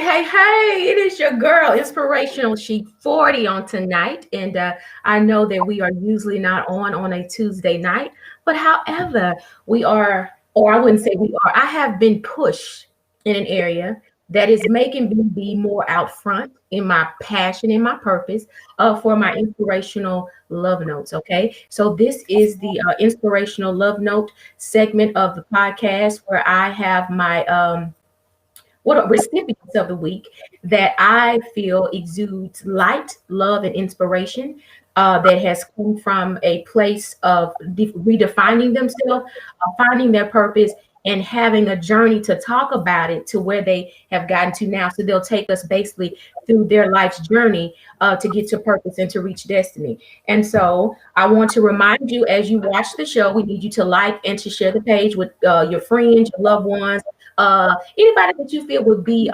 Hey, it is your girl, Inspirational Chic 40 on tonight. And I know that we are usually not on a Tuesday night, but however, we are, or I wouldn't say we are, I have been pushed in an area that is making me be more out front in my passion and my purpose for my inspirational love notes. Okay. So this is the inspirational love note segment of the podcast where I have my, what are recipients of the week that I feel exudes light, love, and inspiration that has come from a place of redefining themselves, finding their purpose, and having a journey to talk about it to where they have gotten to now. So they'll take us basically through their life's journey to get to purpose and to reach destiny. And so I want to remind you as you watch the show, we need you to like and to share the page with your friends, your loved ones, anybody that you feel would be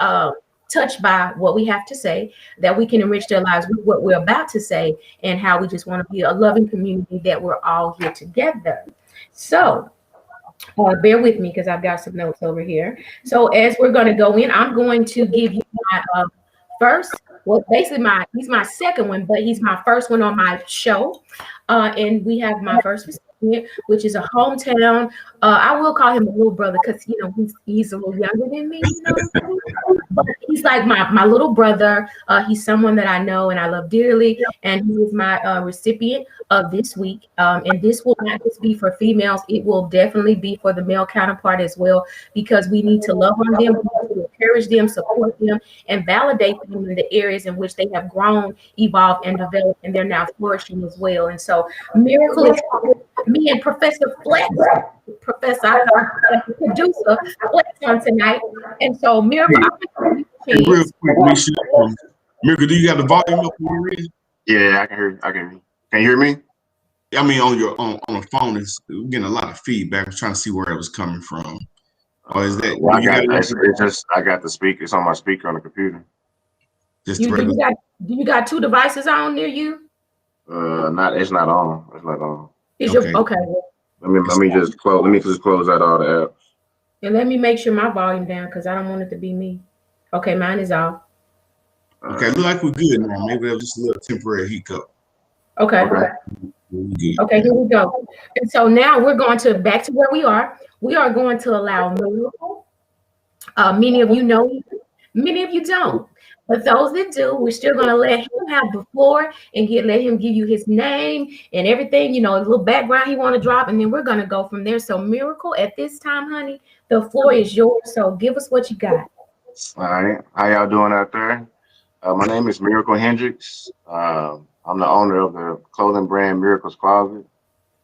touched by what we have to say, that we can enrich their lives with what we're about to say, and how we just want to be a loving community that we're all here together. So bear with me because I've got some notes over here. So as we're going to go in, I'm going to give you my first, well, basically he's my second one, but he's my first one on my show. And we have my first recipient, which is a hometown. I will call him a little brother because he's a little younger than me, but he's like my little brother. He's someone that I know and I love dearly, and he is my recipient of this week. And this will not just be for females; it will definitely be for the male counterpart as well, because we need to love on them, we need to encourage them, support them, and validate them in the areas in which they have grown, evolved, and developed, and they're now flourishing as well. And so, Miracle is me and Professor Flex, producer Flex on tonight. And so, Miracle, Hey, real quick, Miracle, do you got the volume up on your end? Yeah, I can hear you. Can you hear me? I mean, on your on the phone, we're getting a lot of feedback. I'm trying to see where it was coming from. Or is that? Well, I got the speaker. It's on my speaker on the computer. Do you got two devices on near you? It's not on. It's not on. Okay. Let me just close out all the apps. And let me make sure my volume down because I don't want it to be me. Okay, mine is off. Okay, look like we're good now. Maybe that was just a little temporary hiccup. Okay, here we go. And so now we're going back to where we are. We are going to allow Miracle. Many of you know, many of you don't. But those that do, we're still going to let him have the floor and let him give you his name and everything, a little background he want to drop, and then we're going to go from there. So, Miracle, at this time, honey, the floor is yours. So give us what you got. All right. How y'all doing out there? My name is Miracle Hendrix. I'm the owner of the clothing brand Miracle's Closet.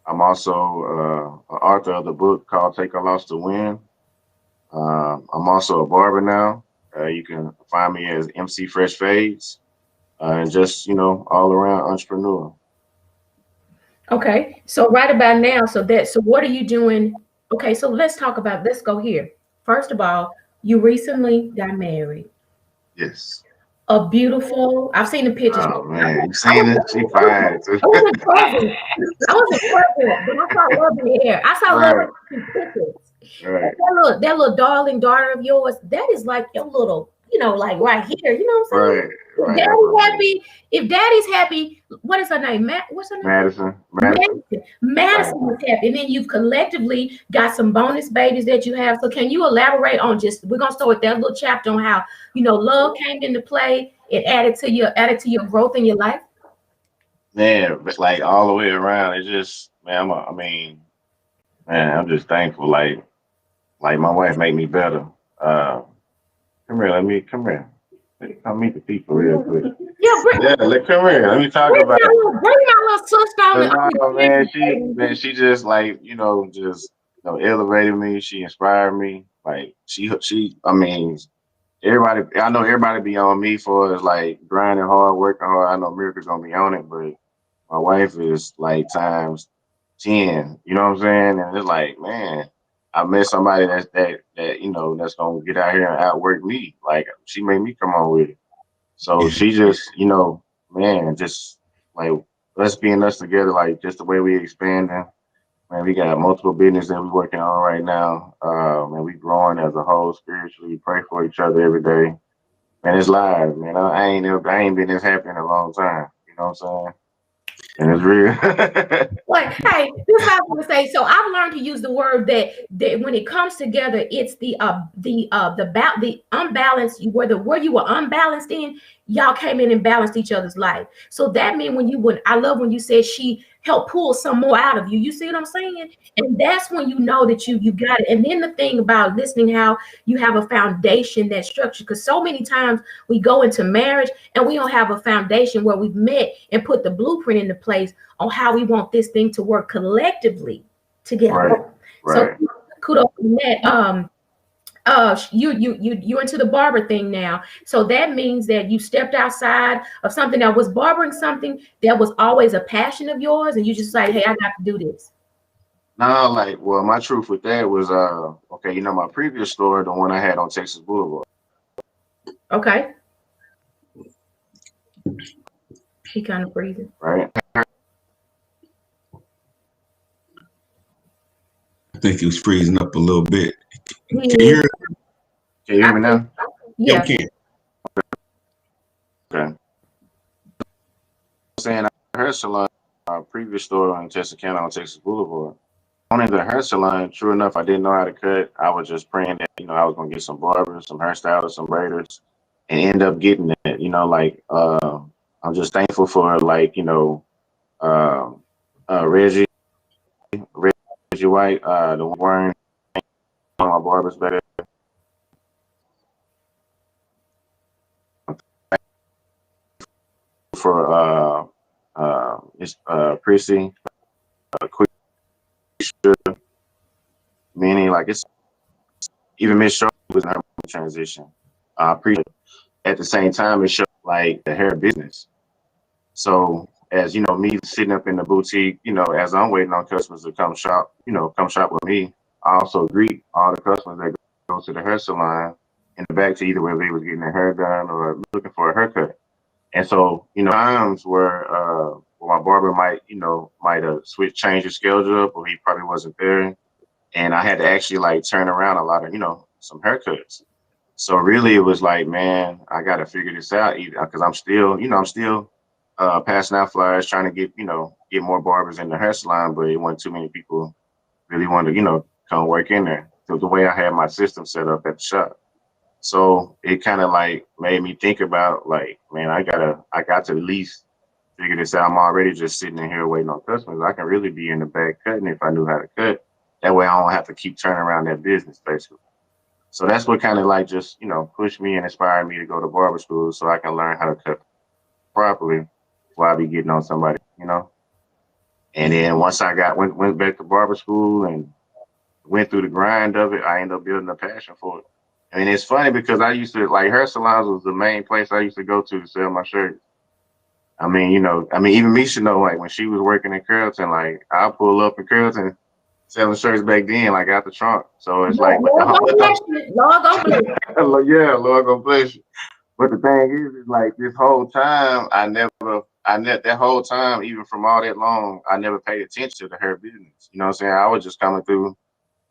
I'm also an author of the book called Take a Loss to Win. I'm also a barber now. You can find me as MC Fresh Fades, and just, all around entrepreneur. Okay. So right about now, so what are you doing? Okay. So let's go here. First of all, you recently got married. Yes. A beautiful, I've seen the pictures. Oh man, you seen it? She fine. I wasn't present, but I saw love in the air. I saw love in pictures. Right. That little darling daughter of yours, that is like your little, like right here. You know what I'm saying? Right. Daddy's happy. If Daddy's happy, what is her name? What's her name? Madison is happy. And then you've collectively got some bonus babies that you have. So can you elaborate on we're gonna start with that little chapter on how love came into play. It added to your growth in your life. Man, but like all the way around, it's just I'm just thankful. Like my wife made me better. Come here. Come meet the people real quick. Come here. Let me talk about it. Bring my little sister on. She just just elevated me. She inspired me. Like everybody. I know everybody be on me for is like grinding hard, working hard. I know Miracle's gonna be on it, but my wife is like times 10. You know what I'm saying? And it's like, man, I met somebody that's gonna get out here and outwork me. Like she made me come on with it. So she just, just like us being us together, like just the way we expanding. Man, we got multiple business that we're working on right now. And we growing as a whole spiritually. We pray for each other every day. Man, it's live, man. I ain't been this happy in a long time. You know what I'm saying? And it's real. Like, hey, this is what I want to say. So I've learned to use the word that when it comes together, it's the unbalanced, where you were unbalanced in, y'all came in and balanced each other's life. So that means when I love when you said she helped pull some more out of you. You see what I'm saying? And that's when you know that you got it. And then the thing about listening, how you have a foundation that's structured, because so many times we go into marriage and we don't have a foundation where we've met and put the blueprint into place on how we want this thing to work collectively together. Right, So right. kudos to that. You're into the barber thing now. So that means that you stepped outside of something that was barbering, something that was always a passion of yours, and you just like, hey, I got to do this. No, like, well, my truth with that was, okay, you know, my previous store, the one I had on Texas Boulevard, Okay. He kind of freezing. right? I think he was freezing up a little bit. Can you Yeah. hear? Can you hear me now? Yeah, Yeah. we can. Okay. Saying hair salon, our previous store in Texarkana on Texas Boulevard. On into the hair salon, true enough, I didn't know how to cut. I was just praying that, you know, I was gonna get some barbers, some hairstylists, some braiders, and end up getting it. You know, like I'm just thankful for like, you know, uh, Reggie White, the one of my barbers better for it's Prissy, quick meaning like it's even Miss Shaw was in her transition. Appreciate at the same time it showed like the hair business. So as you know, me sitting up in the boutique, you know, as I'm waiting on customers to come shop, you know, come shop with me, I also greet all the customers that go to the hair salon in the back to either where they was getting their hair done or looking for a haircut. And so, you know, times where my barber might, you know, might have switched, changed his schedule up, or he probably wasn't there, and I had to actually like turn around a lot of, you know, some haircuts. So really, it was like, man, I got to figure this out either because I'm still, you know, I'm still passing out flyers, trying to get, you know, get more barbers in the hair salon, but it wasn't too many people really wanted to, you know, come work in there. So the way I had my system set up at the shop. So it kind of like made me think about like, man, I got to at least figure this out. I'm already just sitting in here waiting on customers. I can really be in the back cutting if I knew how to cut. That way I don't have to keep turning around that business basically. So that's what kind of like just, you know, pushed me and inspired me to go to barber school so I can learn how to cut properly before I be getting on somebody, you know. And then once I went back to barber school and went through the grind of it, I ended up building a passion for it. I mean, it's funny because I used to like hair salons was the main place I used to go to sell my shirts. I mean, you know, I mean, even me should know like when she was working in Carrollton, like I pull up in Carrollton selling shirts back then, like out the trunk. So it's like, Lord, God bless you. Lord, God bless you. yeah, Lord gonna bless you. But the thing is like this whole time, that whole time, even from all that long, I never paid attention to the hair business. You know what I'm saying? I was just coming through,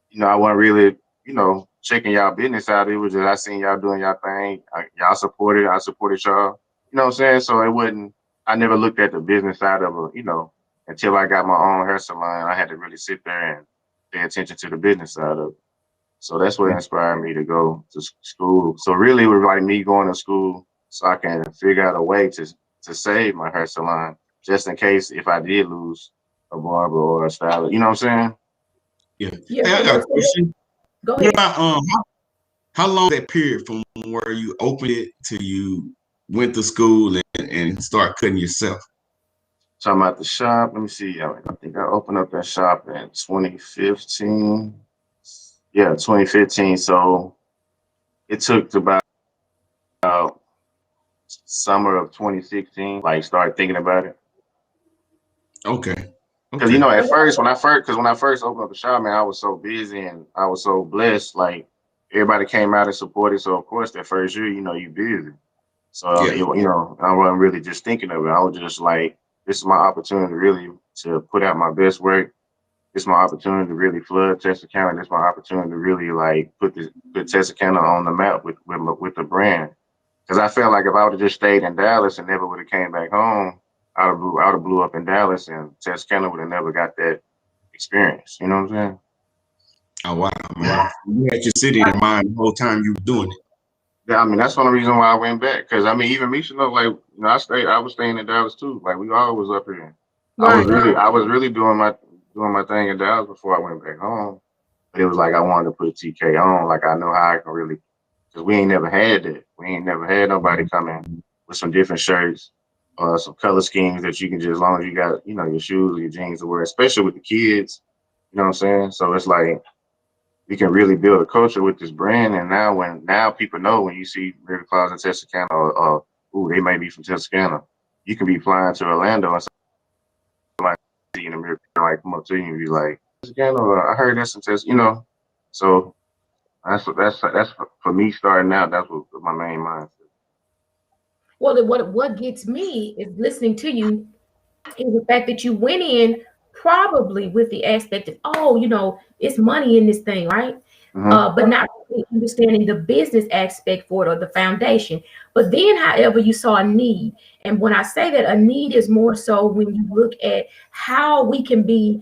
you know, I wasn't really, you know, checking y'all business out. It was just, I seen y'all doing y'all thing. Y'all supported, I supported y'all. You know what I'm saying? So it wasn't, I never looked at the business side of it, you know, until I got my own hair salon. I had to really sit there and pay attention to the business side of it. So that's what inspired me to go to school. So really, it was like me going to school so I can figure out a way to save my hair salon just in case if I did lose a barber or a stylist. You know what I'm saying? Yeah. Yeah. Hey, I got a question. Go What ahead. about how long that period from where you opened it to you went to school and start cutting yourself? Talking about the shop. Let me see. I think I opened up that shop in 2015. Yeah, 2015. So it took about summer of 2016, like start thinking about it. Okay. Because you Okay. know, at first, when I first opened up the shop, man, I was so busy and I was so blessed. Like everybody came out and supported. So of course, that first year, you know, you busy. So Yeah. it, you know, I wasn't really just thinking of it. I was just like, this is my opportunity really to put out my best work. This is my opportunity to really flood Texarkana. This is my opportunity to really like put Texarkana on the map with the brand. Because I felt like if I would have just stayed in Dallas and never would have came back home, I would have blew up in Dallas, and Texarkana would have never got that experience. You know what I'm saying? Oh wow, man! You had your city in mind the whole time you were doing it. Yeah, I mean that's one reason why I went back. Because I mean, even me, you know, like I was staying in Dallas too. Like we all was up here. Right. I was really doing my thing in Dallas before I went back home. But it was like I wanted to put TK on. Like I know how I can really, because we ain't never had that. We ain't never had nobody come in with some different shirts or some color schemes that you can just, as long as you got, your shoes or your jeans to wear, especially with the kids. You know what I'm saying? So it's like you can really build a culture with this brand. And now people know when you see Miracle Clouds in Texarkana or ooh, they may be from Texarkana, you can be flying to Orlando and somebody see in the mirror like come up to you and be like, Texarkana, or I heard that's in Texarkana, So that's for me starting out. That's what my main mindset. Well, what gets me is listening to you is the fact that you went in probably with the aspect of, oh, it's money in this thing, right? Mm-hmm. But not really understanding the business aspect for it or the foundation. But then, however, you saw a need. And when I say that, a need is more so when you look at how we can be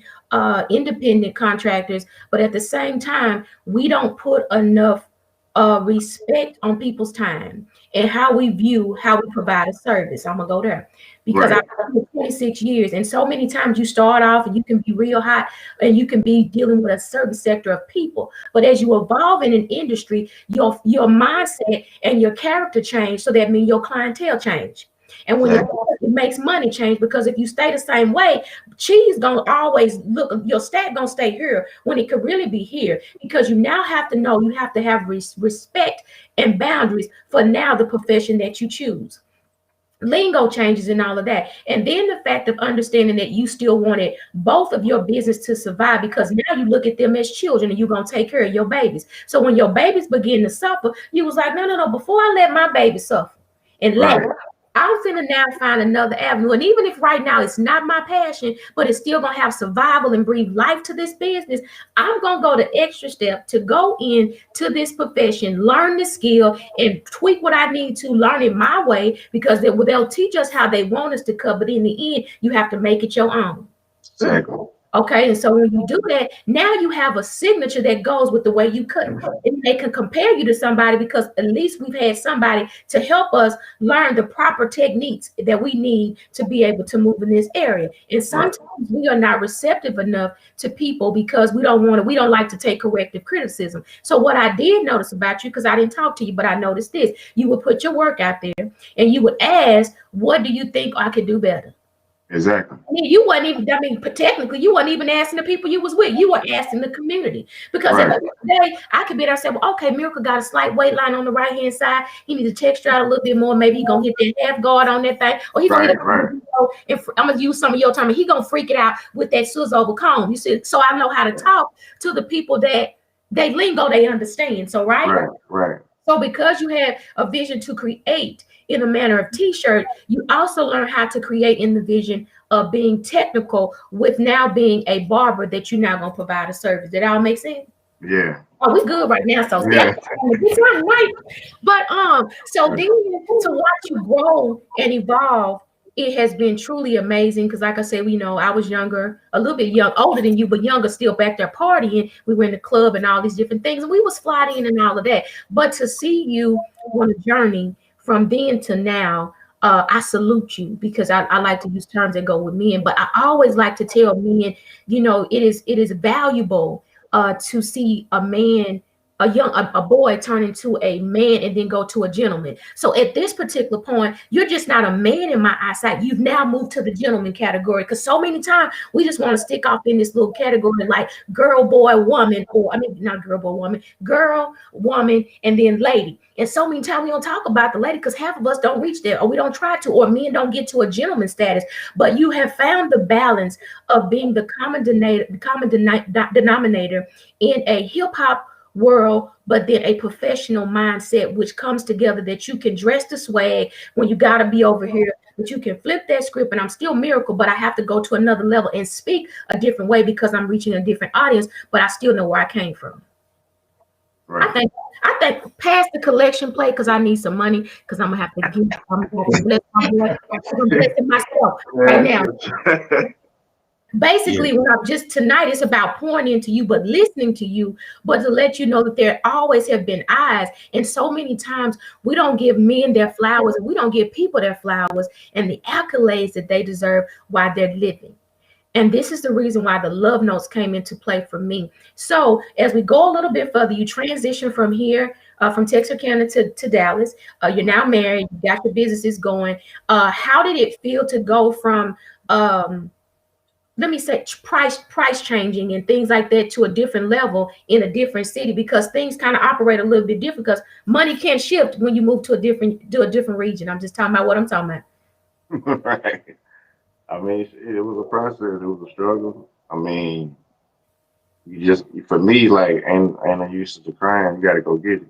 independent contractors, but at the same time, we don't put enough respect on people's time and how we provide a service. I'm gonna go there because Right. I've been 26 years, and so many times you start off and you can be real hot and you can be dealing with a certain sector of people, but as you evolve in an industry, your mindset and your character change, so that means your clientele change. And when Exactly. it makes money change, because if you stay the same way, cheese gonna always look, your stat gonna stay here when it could really be here, because you now have to know, you have to have respect and boundaries for now the profession that you choose. Lingo changes and all of that. And then the fact of understanding that you still wanted both of your business to survive, because now you look at them as children and you're going to take care of your babies. So when your babies begin to suffer, you was like, no, before I let my baby suffer and let Right. I'm finna now find another avenue. And even if right now it's not my passion, but it's still gonna have survival and breathe life to this business, I'm gonna go the extra step to go in to this profession, learn the skill, and tweak what I need to learn it my way, because they'll teach us how they want us to cut, but in the end, you have to make it your own. Exactly. Okay, and so when you do that, now you have a signature that goes with the way you cut. And they can compare you to somebody, because at least we've had somebody to help us learn the proper techniques that we need to be able to move in this area. And sometimes we are not receptive enough to people because we don't like to take corrective criticism. So what I did notice about you, because I didn't talk to you, but I noticed this, you would put your work out there and you would ask, what do you think I could do better? Exactly. You wasn't even, technically, you wasn't even asking the people you was with. You were asking the community. Because at the end of the day, I could be there and say, well, okay, Miracle got a slight weight line on the right-hand side. He needs to texture out a little bit more. Maybe he's going to hit that half guard on that thing. Or he's going to and I'm going to use some of your time. And he's going to freak it out with that scissors over comb. You see, so I know how to talk to the people that they lingo, they understand. So, right. So because you had a vision to create in a manner of t-shirt, you also learn how to create in the vision of being technical, with now being a barber that you're now going to provide a service. Did that all make sense? Yeah. Oh, we're good right now. So yeah. Right. But so then to watch you grow and evolve, it has been truly amazing. Because like I said, I was younger, a little bit older than you, but younger still, back there partying. We were in the club and all these different things, and we was flying and all of that. But to see you on a journey from then to now, I salute you, because I like to use terms that go with men, but I always like to tell men, it is valuable to see a man, a boy turn into a man and then go to a gentleman. So at this particular point, you're just not a man in my eyesight. You've now moved to the gentleman category, because so many times we just want to stick off in this little category like girl, boy, woman, or not girl, boy, woman, girl, woman, and then lady. And so many times we don't talk about the lady, because half of us don't reach there, or we don't try to, or men don't get to a gentleman status. But you have found the balance of being the common denominator in a hip hop world, but then a professional mindset, which comes together, that you can dress the swag when you got to be over here, but you can flip that script, and I'm still Miracle, but I have to go to another level and speak a different way because I'm reaching a different audience, but I still know where I came from. Right. I think pass the collection plate because I need some money because I'm gonna have to give. I'm gonna have to bless my boy. I'm blessing myself right now. Yeah. Basically, when I'm just tonight, it's about pouring into you, but listening to you, but to let you know that there always have been eyes. And so many times we don't give men their flowers and we don't give people their flowers and the accolades that they deserve while they're living. And this is the reason why the love notes came into play for me. So as we go a little bit further, you transition from here, from Texarkana to Dallas. You're now married. You got your businesses going. How did it feel to go from let me say price changing and things like that to a different level in a different city, because things kind of operate a little bit different because money can't shift when you move to a different region. I'm just talking about what I'm talking about. Right. I mean, it was a process. It was a struggle. I mean, you just, for me, like, ain't I used to crying. You got to go get it.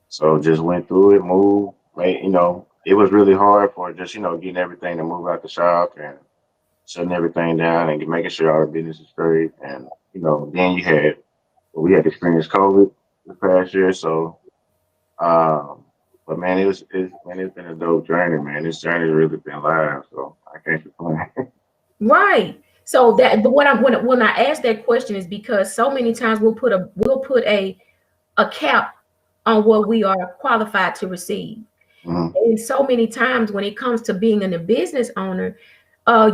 So just went through it, moved. Like, it was really hard for just, getting everything to move out the shop and shutting everything down and making sure our business is straight. And, then we had experienced COVID this past year. So, but man, it's been a dope journey, man. This journey's really been live. So I can't complain. Right. So that, but when I ask that question is because so many times we'll put a cap on what we are qualified to receive. Mm-hmm. And so many times when it comes to being a business owner,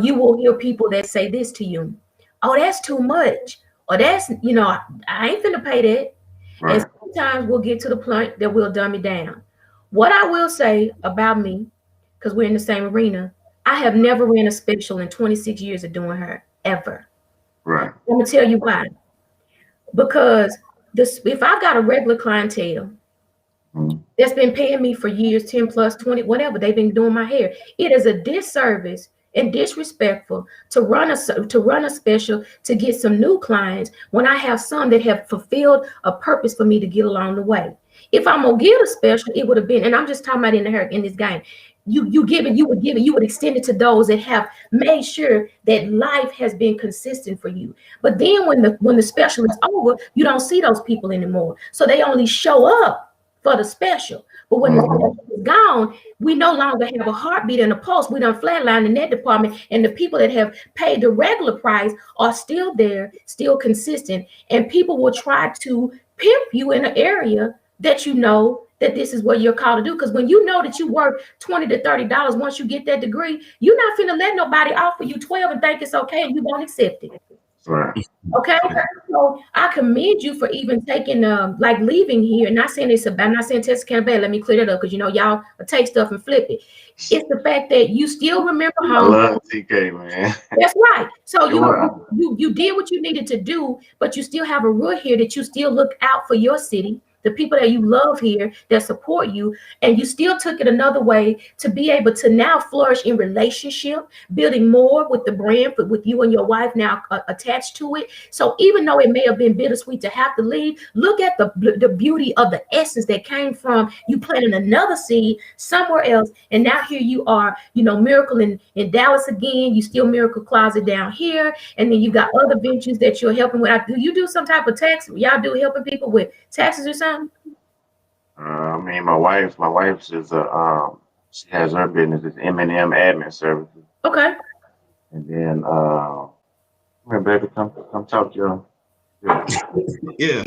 you will hear people that say this to you: "Oh, that's too much," or "That's I ain't finna pay that." Right. And sometimes we'll get to the point that we'll dumb it down. What I will say about me, because we're in the same arena, I have never ran a special in 26 years of doing her, ever. Right. I'm gonna tell you why. Because if I've got a regular clientele that's been paying me for years, 10 plus, 20, whatever, they've been doing my hair, it is a disservice and disrespectful to run a special to get some new clients when I have some that have fulfilled a purpose for me to get along the way. If I'm gonna give a special, it would have been, and I'm just talking about in this game. You would extend it to those that have made sure that life has been consistent for you. But then when the special is over, you don't see those people anymore. So they only show up for the special. But when the special is gone, we no longer have a heartbeat and a pulse. We done flatline in that department. And the people that have paid the regular price are still there, still consistent. And people will try to pimp you in an area that that this is what you're called to do. Because when you know that you work $20 to $30 once you get that degree, you're not finna let nobody offer you 12 and think it's okay and you won't accept it. Right. Okay. So I commend you for even taking like leaving here. Not saying I'm not saying Texarkana bad. Let me clear that up because y'all take stuff and flip it. It's the fact that you still remember home. I love TK, man. That's right. So you did what you needed to do, but you still have a root here that you still look out for your city, the people that you love here that support you, and you still took it another way to be able to now flourish in relationship, building more with the brand, with you and your wife now attached to it. So even though it may have been bittersweet to have to leave, look at the beauty of the essence that came from you planting another seed somewhere else, and now here you are, Miracle in Dallas again. You still Miracle Closet down here, and then you got other ventures that you're helping with. Do you do some type of tax? Y'all do helping people with taxes or something? I mean, my wife's is she has her business. It's M&M Admin Services. Okay. And then, come here, baby, come talk to you. Yeah.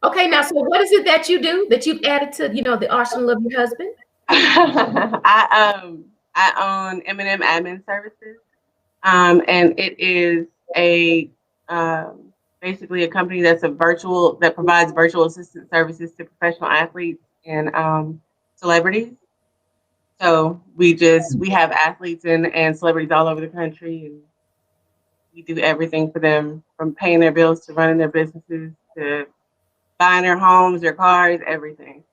Okay, now, so what is it that you do that you've added to, the arsenal of your husband? I own M&M Admin Services, and it is basically a company that provides virtual assistant services to professional athletes and celebrities. So we have athletes and celebrities all over the country, and we do everything for them, from paying their bills to running their businesses to buying their homes, their cars, everything.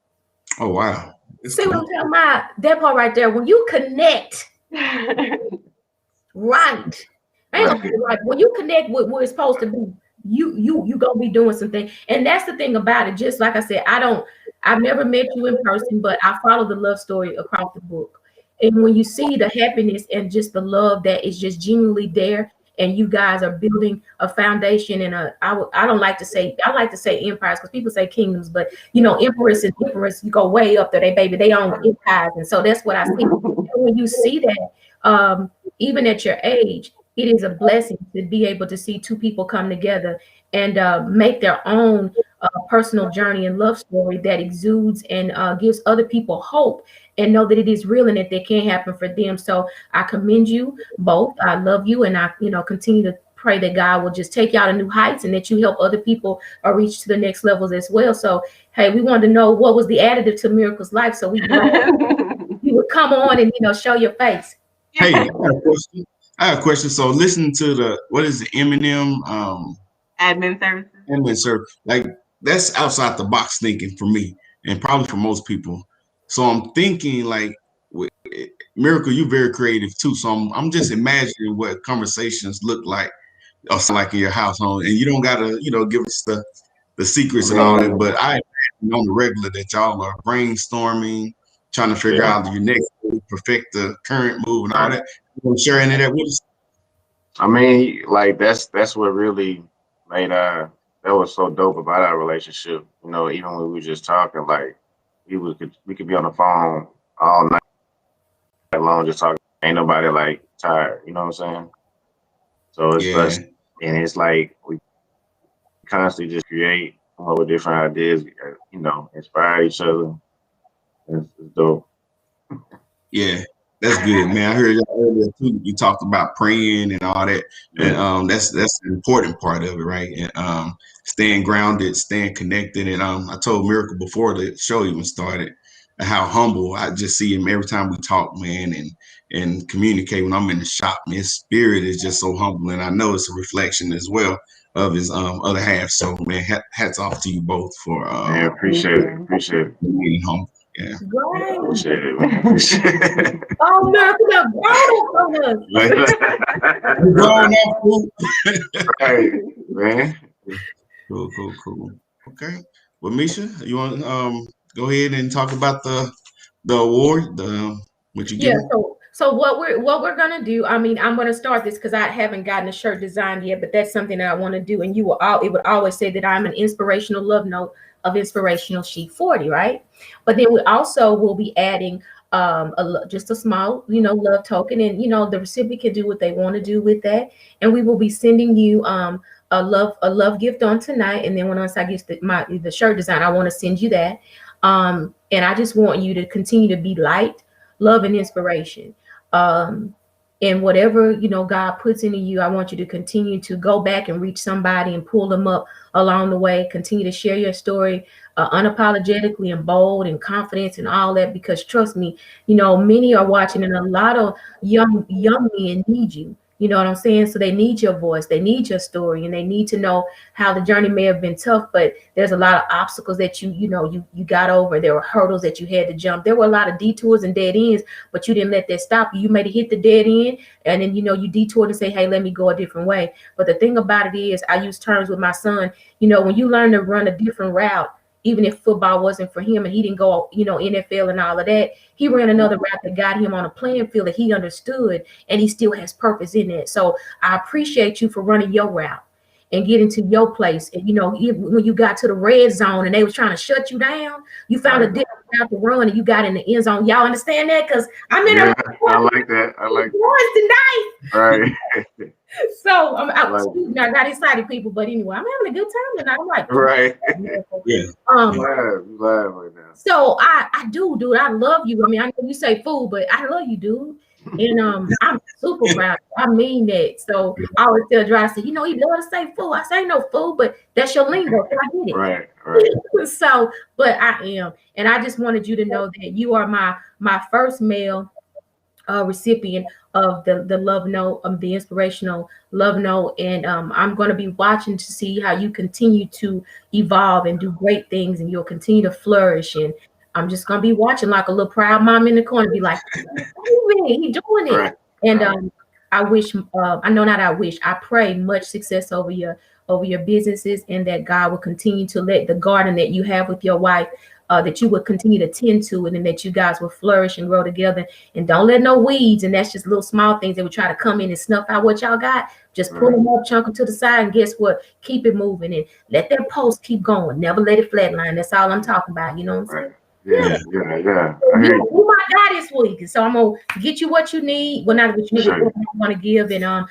Oh, wow. See what I'm talking about? That part right there. When you connect, right. When you connect with what it's supposed to be, you gonna be doing something. And that's the thing about it. Just like I said, I've never met you in person, but I follow the love story across the book. And when you see the happiness and just the love that is just genuinely there, and you guys are building a foundation and I don't like to say, I like to say empires because people say kingdoms, but empress and empress, you go way up there, they own empires, and so that's what I see. When you see that, even at your age, it is a blessing to be able to see two people come together and make their own personal journey and love story that exudes and gives other people hope and know that it is real and that they can happen for them. So I commend you both. I love you, and I continue to pray that God will just take you out to new heights and that you help other people reach to the next levels as well. So hey, we wanted to know what was the additive to Miracle's life, so we you would come on and show your face. Hey, I have a question. So listening to the, what is the Eminem admin services? admin service, like that's outside the box thinking for me and probably for most people. So I'm thinking like with Miracle, you're very creative too. So I'm just imagining what conversations look like or sound like in your household. And you don't gotta, give us the secrets and all that, but I imagine on the regular that y'all are brainstorming, trying to figure out your next move, perfect the current move and all that. You want to share any of that with us? I mean, like that's what really made that was so dope about our relationship. Even when we were just talking, like we could be on the phone all night long just talking. Ain't nobody like tired. You know what I'm saying? So it's us, and it's like we constantly just create, come up with different ideas. Inspire each other. It's dope. Yeah, that's good, man. I heard y'all earlier too. You talked about praying and all that, and that's an important part of it, right? And staying grounded, staying connected. And I told Miracle before the show even started how humble I just see him every time we talk, man, and communicate. When I'm in the shop, and his spirit is just so humble, and I know it's a reflection as well of his other half. So, man, hats off to you both for appreciate it. Being humble. Yeah. Right. Appreciate it, man. Oh, Miracle, grown up. Right, man. Cool. Okay. Well, Misha, you want go ahead and talk about the award, what you get? So what we're gonna do, I mean, I'm gonna start this because I haven't gotten a shirt designed yet, but that's something that I want to do. And it would always say that I'm an inspirational love note of Inspirational Chic 40, right? But then we also will be adding just a small, love token, and the recipient can do what they want to do with that. And we will be sending you a love gift on tonight. And then once I get the shirt design, I want to send you that. And I just want you to continue to be light, love, and inspiration. And whatever God puts into you, I want you to continue to go back and reach somebody and pull them up along the way. Continue to share your story unapologetically and bold and confidence and all that, because trust me, many are watching, and a lot of young men need you. You know what I'm saying? So they need your voice, they need your story, and they need to know how the journey may have been tough, but there's a lot of obstacles that you got over. There were hurdles that you had to jump. There were a lot of detours and dead ends, but you didn't let that stop you. You may have hit the dead end, and then you detoured and say, hey, let me go a different way. But the thing about it is, I use terms with my son. When you learn to run a different route, even if football wasn't for him and he didn't go, NFL and all of that, he ran another route that got him on a playing field that he understood, and he still has purpose in it. So I appreciate you for running your route and getting to your place. And, when you got to the red zone and they was trying to shut you down, you found a different route to run and you got in the end zone. Y'all understand that? Because I'm in I like that. tonight. Right. So I'm out. I got excited, people, but anyway, I'm having a good time tonight. I'm like, right. Yeah. Glad right now. So I do, dude. I love you. I mean, I know you say fool, but I love you, dude. And I'm super proud. I mean that. So I always tell Dry, I say, he love to say fool. I say no fool, but that's your lingo. So I get it. Right. So, but I am, and I just wanted you to know that you are my first male recipient of the love note, the inspirational love note, and I'm going to be watching to see how you continue to evolve and do great things, and you'll continue to flourish. And I'm just going to be watching like a little proud mom in the corner, be like, he doing it. Right. And I wish, I pray much success over your businesses, and that God will continue to let the garden that you have with your wife that you would continue to tend to, and then that you guys will flourish and grow together. And don't let no weeds, and that's just little small things that would try to come in and snuff out what y'all got. Just pull them up, chunk them to the side, and guess what? Keep it moving and let that post keep going. Never let it flatline. That's all I'm talking about. You know what I'm saying? Yeah. I hear you. You my guy this week, and so I'm gonna get you what you need. Well, not what you need, what you want to give, and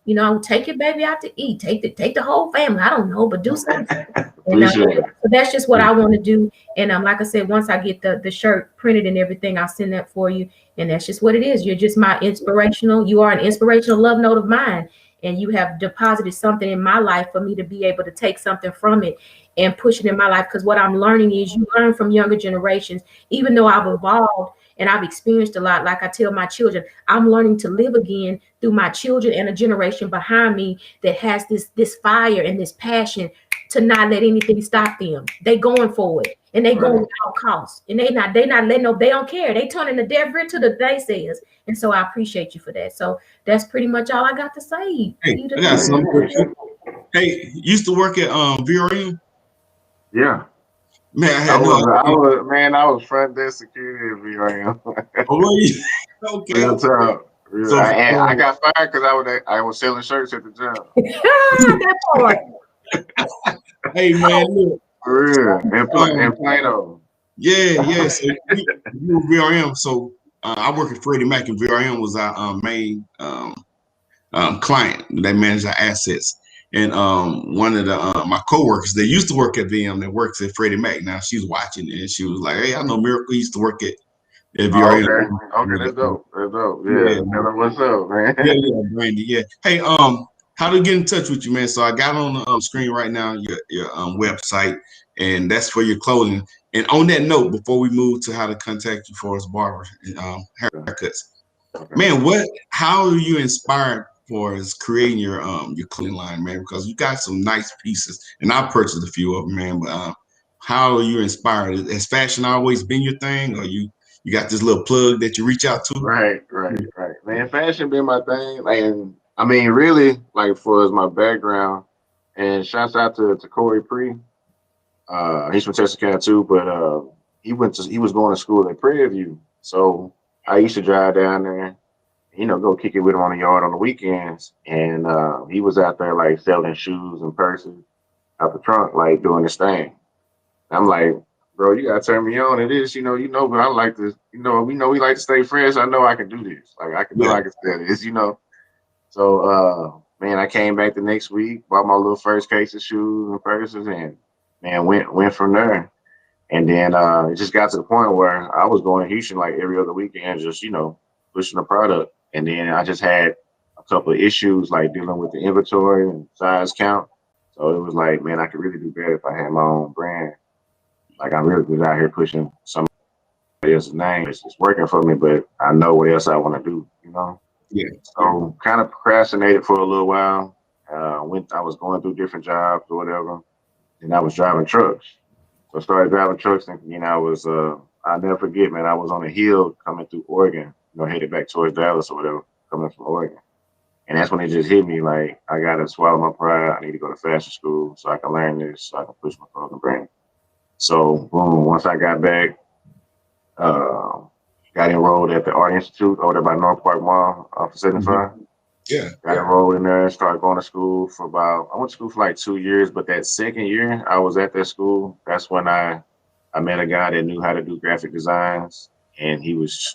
you know, take your baby out to eat. Take the whole family. I don't know, but do something. And, so that's just what I want to do. And like I said, once I get the shirt printed and everything, I'll send that for you. And that's just what it is. You're just my inspirational. You are an inspirational love note of mine. And you have deposited something in my life for me to be able to take something from it and push it in my life. Because what I'm learning is you learn from younger generations. Even though I've evolved and I've experienced a lot, like I tell my children, I'm learning to live again through my children and a generation behind me that has this fire and this passion to not let anything stop them. They going for it, and they going at all costs, and they not letting no. They don't care. They turning the deaf ear to the naysayers, and so I appreciate you for that. So that's pretty much all I got to say. Hey, I got something. Hey, used to work at VRM. Yeah. Man, I was front desk security at VRM. Okay. Real talk. So, I got fired because I was selling shirts at the job. That part. Hey man, look. For real. And Plano. Yeah. So you were VRM. So I work at Freddie Mac, and VRM was our main client. They managed our assets. And one of the my coworkers that used to work at VM that works at Freddie Mac now, she's watching, and she was like, "Hey, I know Miracle used to work at VRM." Okay, that's dope. Yeah. What's up, man? Yeah, Brandy. Yeah. Hey, how to get in touch with you, man? So I got on the screen right now your website, and that's for your clothing. And on that note, before we move to how to contact you for us barber and haircuts, man, how are you inspired for us creating your clothing line, man? Because you got some nice pieces, and I purchased a few of them, man. But how are you inspired? Has fashion always been your thing, or you got this little plug that you reach out to? Right. Man, fashion been my thing. And I mean, really, like for my background, and shouts out to Corey Pre. He's from Texarkana too, but he was going to school at Prairie View. So I used to drive down there, go kick it with him on the yard on the weekends. And he was out there like selling shoes and purses out the trunk, like doing his thing. I'm like, bro, you gotta turn me on to this, but I like this, we like to stay friends. I know I can do this. Like I can sell this, So man, I came back the next week, bought my little first case of shoes and purses, and man, went from there. And then it just got to the point where I was going to Houston like every other weekend, just pushing the product. And then I just had a couple of issues like dealing with the inventory and size count. So it was like, man, I could really do better if I had my own brand. Like I'm really good out here pushing somebody else's name. It's working for me, but I know what else I want to do, Yeah. So kind of procrastinated for a little while. I was going through different jobs or whatever, and I was driving trucks. So I started driving trucks, and I'll never forget, man. I was on a hill coming through Oregon, headed back towards Dallas or whatever, coming from Oregon. And that's when it just hit me, like I gotta swallow my pride. I need to go to fashion school so I can learn this, so I can push my clothing brand. So boom, once I got back, got enrolled at the Art Institute over there by North Park Mall off of 75. Yeah. Got enrolled in there, started going to school I went to school for like 2 years, but that second year I was at that school, that's when I met a guy that knew how to do graphic designs, and he was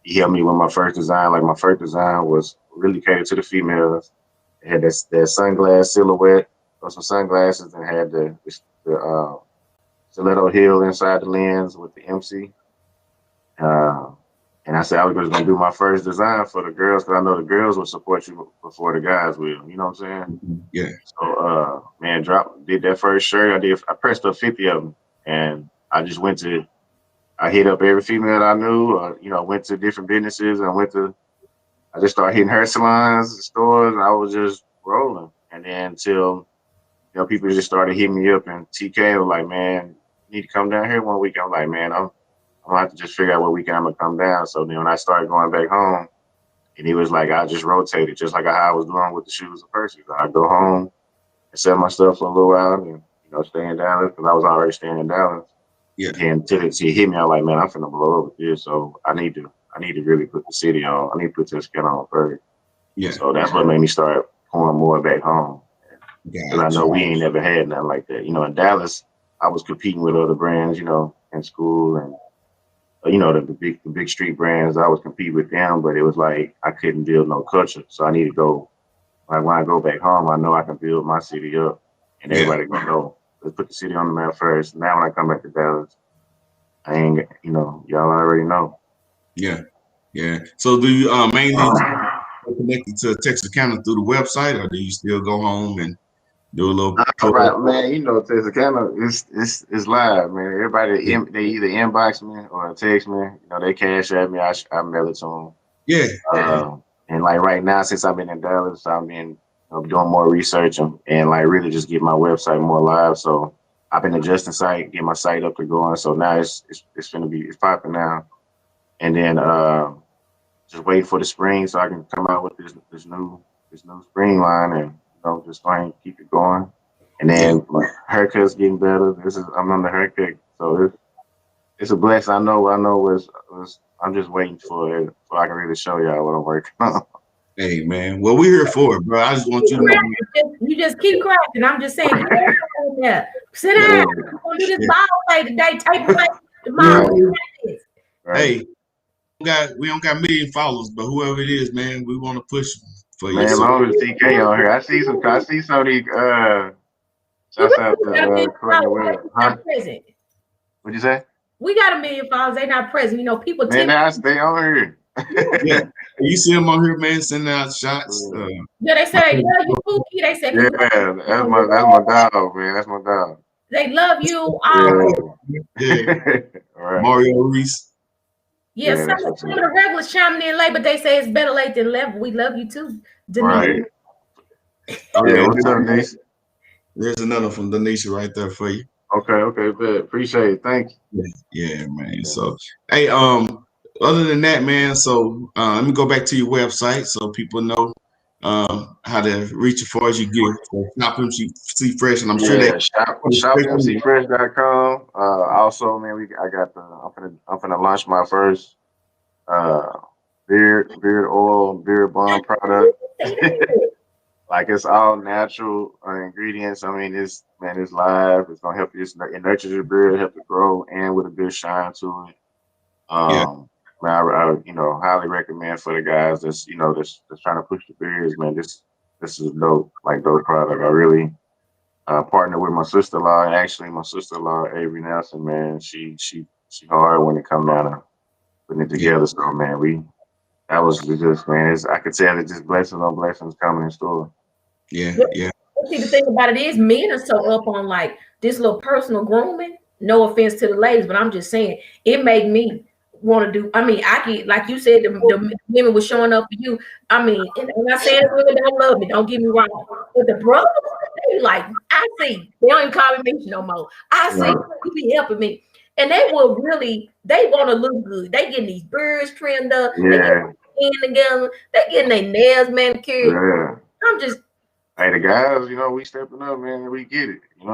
he helped me with my first design. Like my first design was really catered to the females. It had that sunglass silhouette or some sunglasses, and had the stiletto heel inside the lens with the MC. And I said I was just gonna do my first design for the girls, because I know the girls will support you before the guys will. You know what I'm saying? Yeah. So man, did that first shirt. I pressed up 50 of them, and I hit up every female I knew. Went to different businesses, and I just started hitting hair salons, stores, and I was just rolling. And then until people just started hitting me up, and TK was like, man, you need to come down here one week. I'm like, man, I'm gonna have to just figure out what weekend I'm gonna come down. So then when I started going back home, and he was like, I just rotated, just like how I was doing with the shoes and purses. I'd go home and sell my stuff for a little while, and stay in Dallas because I was already staying in Dallas. Yeah. And until it hit me, I was like, man, I'm finna blow up with this. So I need to really put the city on. I need to put Tuscaloosa on first. Yeah. So that's what made me start pouring more back home. Because I know we ain't never had nothing like that. In Dallas, I was competing with other brands, in school and the big street brands. I was competing with them, but it was like I couldn't build no culture. So I need to go. Like when I go back home, I know I can build my city up, and everybody gonna know. Let's put the city on the map first. Now when I come back to Dallas, I ain't, y'all already know. Yeah, yeah. So do you mainly connected to Texarkana through the website, or do you still go home and do a little? All right, man. Texarkana it's live, man. Everybody they either inbox me or text me. They cash at me. I mail it to them. Yeah. And like right now, since I've been in Dallas, I've been doing more research and like really just get my website more live. So I've been adjusting site, get my site up to going. So now it's popping now. And then just wait for the spring so I can come out with this new spring line and just try and keep it going. And then my haircut's getting better. I'm on the haircut, so it's a blessing. I know I'm just waiting for it so I can really show y'all what I'm working on. Hey man, well we're here for it, bro. I just want you to know. You just keep cracking. I'm just saying, sit down. We're gonna do this ball play today. Take away tomorrow. Hey, we don't got a million followers, but whoever it is, man, we want to push for you. Man, as long as TK on here, I see some of these. Shouts out to huh? What'd you say? We got 1 million followers. They not present. People. Man, they on here. Yeah, you see them on here, man, sending out shots. Yeah, they say they love you, Pookie. They say, yeah, that's my dog, man. That's my dog. They love you. Yeah. All right. Mario Reese. Yeah, some of the regulars chiming in late, but they say it's better late than never. We love you too, Denise. Right. Yeah, what's up, Denise? There's another from Denisha right there for you. Okay, good. Appreciate it. Thank you. Yeah, man. So, hey, other than that, man, so let me go back to your website so people know how to reach you for as you get. So Shop MC Fresh, and I'm sure they shopmcfresh.com. Also, man, I'm finna launch my first beard oil, beard balm product. Like it's all natural ingredients. I mean, it's live. It's gonna help you. It nurtures your beard, help it grow, and with a good shine to it. Man, I highly recommend for the guys that's trying to push the beards, man. This is a dope product. I really partnered with my sister-in-law. Actually, my sister-in-law Avery Nelson, man, she hard when it come down to putting it together. So, man, that was just, man. I could tell it just blessings on blessings coming in store. Yeah. See, the thing about it is, men are so up on like this little personal grooming. No offense to the ladies, but I'm just saying it made me want to do. I mean, I get, like you said, the women were showing up for you. I mean, and I'm not saying the women don't love me. Don't get me wrong, but the brothers, they like, I see. They don't even call me Mitch no more. I see you be helping me, and they will really. They want to look good. They getting these beards trimmed up. Yeah. They getting skin together. They getting their nails manicured. Yeah. I'm just. Hey, the guys, we stepping up, man. We get it. And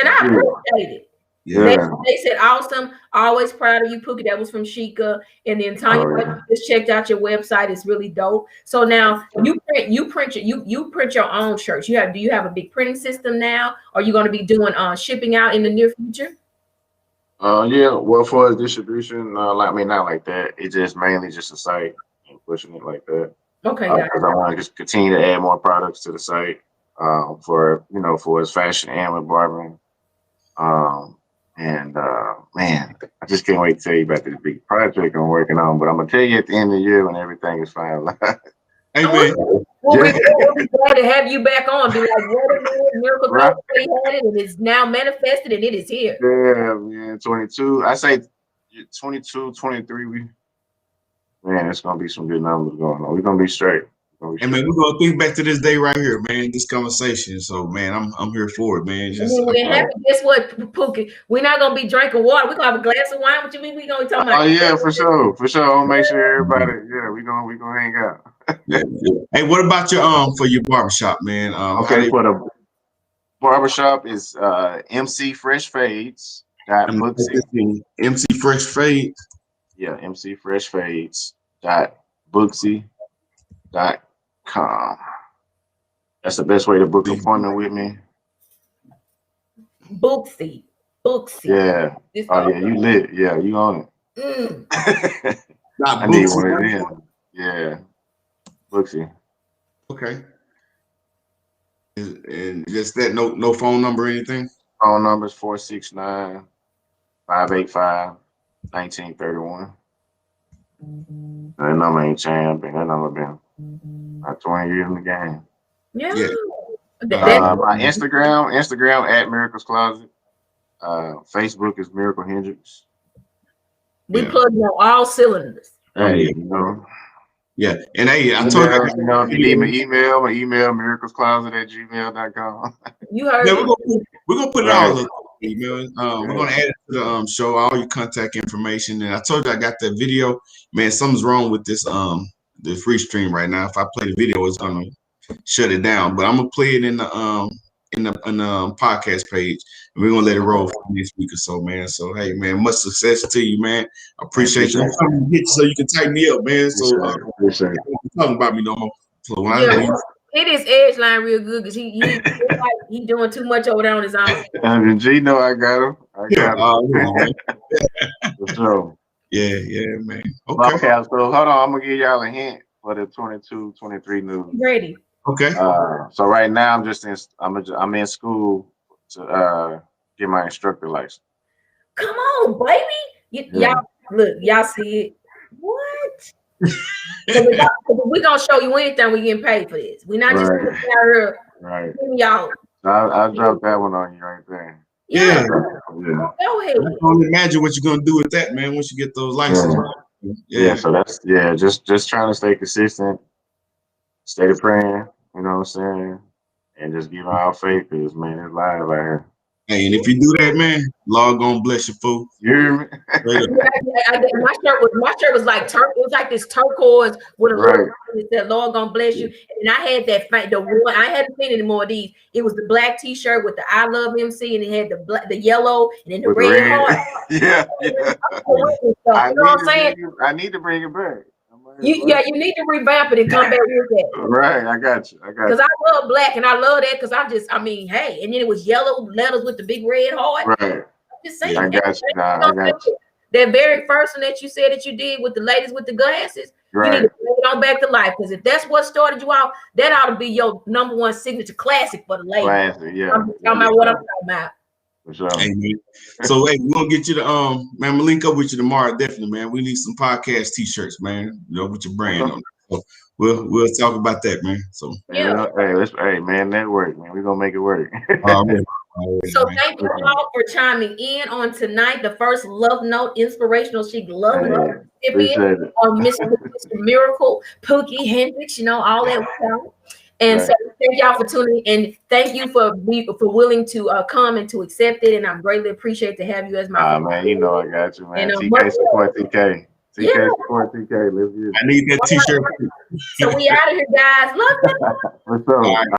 I appreciate it. Yeah. They said awesome. Always proud of you, Pookie. That was from Chic. And then Tanya just checked out your website. It's really dope. So now you print your own shirts. Do you have a big printing system now? Are you going to be doing shipping out in the near future? Yeah. Well, for distribution, not like that. It's just mainly just a site and pushing it like that. Okay. Because I want to just continue to add more products to the site for its fashion and with barbering. Man, I just can't wait to tell you about this big project I'm working on. But I'm gonna tell you at the end of the year when everything is finalized. Hey man, we'll be glad to have you back on. Be like, what a miracle! Right. He had it, and it's now manifested, and it is here. Yeah, man. 22. I say 22, 23. Man, it's gonna be some good numbers going on. We're gonna be straight. And man, we're gonna think back to this day right here, man. This conversation. So, man, I'm here for it, man. Guess what, Pookie? We're not gonna be drinking water. We're gonna have a glass of wine. What you mean? We gonna be talking about? Oh yeah, for sure. I'll make sure everybody. Yeah, we gonna hang out. Yeah. Hey, what about your for your barbershop, man? Okay, Barbershop is MC Fresh Fades. Dot I'm Booksy. MC Fresh Fade. Yeah, MC Fresh Fades. Dot Booksy.com. That's the best way to book an appointment with me. Booksy. Yeah. Oh yeah, you lit. Yeah, you on it. I need one of them. Yeah. Booksy. Okay. And just that, no phone number or anything? Phone number is 469-585-1931. That number ain't changed. That number been about 20 years in the game. Yeah. My Instagram at Miracles Closet. Facebook is Miracle Hendrix. We plug on all cylinders. Hey, you know. Yeah, and hey, I told you, you know, if you need my email miraclescloset@gmail.com. You heard. Yeah, we're gonna put it all up. We're gonna add it to the show, all your contact information. And I told you I got that video. Man, something's wrong with this the free stream right now. If I play the video, it's gonna shut it down. But I'm gonna play it in the podcast page, and we're gonna let it roll for this week or so, man. So hey, man, much success to you, man. I appreciate you. I'm trying to hit you so you can tighten me up, man. So talking about me no more. So when hit his edge line real good because he doing too much over there on his own. And G know I got him. For sure. Yeah, man. Okay, so hold on. I'm gonna give y'all a hint for the 22-23 news. Ready. Okay. So right now I'm in school to get my instructor license. Come on, baby. Y'all look, y'all see it. What? We're gonna show you anything we getting paid for this. We're not just out here. Right. Y'all. I'll drop that one on you right there. Yeah. Go ahead. I can't imagine what you're gonna do with that, man, once you get those licenses. Yeah, so that's just trying to stay consistent, stay praying, you know what I'm saying, and just give our faith, because man, it's live out here. Hey, and if you do that, man, Lord gonna bless you, fool. You hear me? My shirt was like it was like this turquoise with a little it said Lord gonna bless you. And I had the one, I hadn't seen any more of these. It was the black t-shirt with the I love MC, and it had the yellow and then the red heart. Yeah. You know what I'm saying? I need to bring it back. You need to revamp it and come back with that. Right, I got you. Because I love black and I love that because hey, and then it was yellow letters with the big red heart. Right. I'm just saying. I got you. That very first one that you said that you did with the ladies with the glasses, you need to bring it on back to life. Because if that's what started you out, that ought to be your number one signature classic for the ladies. Classic, yeah. I'm talking about what I'm talking about. Sure. Amen. So hey, we're gonna get you the man, we'll link up with you tomorrow, definitely, man. We need some podcast t-shirts, man, you know, with your brand on it. So we'll talk about that, man. So hey man, network, man. We're gonna make it work. So thank you all for chiming in on tonight, the first Love Note Inspirational Chic Love Note recipient on Mr. Miracle, Pookie, Hendrix, you know, all that stuff. And so thank y'all for tuning in, and thank you for willing to come and to accept it. And I'm greatly appreciate to have you as my man. You know I got you, man. TK support TK. TK support TK. Let's get it. I need that t-shirt. So we out of here, guys. Love you. What's up?